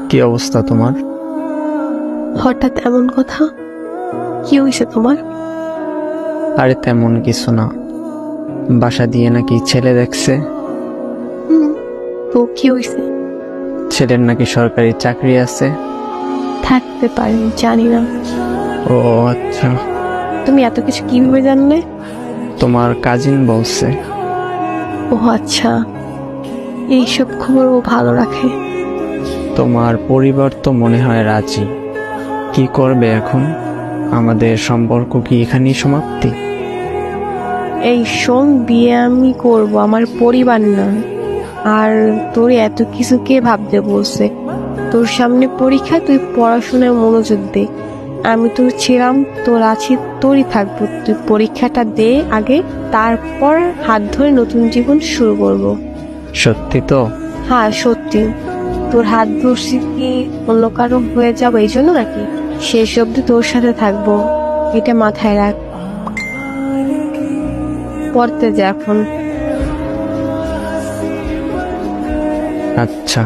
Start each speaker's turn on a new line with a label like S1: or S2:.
S1: কি অবস্থা তোমার?
S2: হঠাৎ এমন কথা? কি হয়েছে তোমার?
S1: আরে তেমন কিছু না, বাসা দিয়ে নাকি ছেলে দেখছে।
S2: তো কি হয়েছে?
S1: ছেলের নাকি সরকারি চাকরি আছে।
S2: থাকতে পারে, জানি না।
S1: ও আচ্ছা,
S2: তুমি এত কিছু কিভাবে জানলে?
S1: তোমার কাজিন বলছে।
S2: ও আচ্ছা, এইসব খবর ও ভালো রাখে।
S1: তোমার পরিবার তো মনে হয় রাজি। কি করবে এখন? আমাদের সম্পর্ক কি এখানেই সমাপ্তি?
S2: এই শোন, বিয়ে আমি করব, আমার পরিবার না। আর তোর এত কিছু কে ভাবতে বলছে? তোর সামনে পরীক্ষা, তুই পড়াশোনায় মনোযোগ দে। আমি তোর ছিলাম, তোর আছি, তোরই থাকবো। তুই পরীক্ষাটা দে আগে, তারপর হাত ধরে নতুন জীবন শুরু করব।
S1: সত্যি তো?
S2: হ্যাঁ সত্যি। তোর হাত ধরছি কি অন্য কারো হয়ে যাবো এই জন্য নাকি? শেষ অব্দি তোর সাথে থাকবো, এটা মাথায় রাখ। পড়তে যা এখন।
S1: আচ্ছা।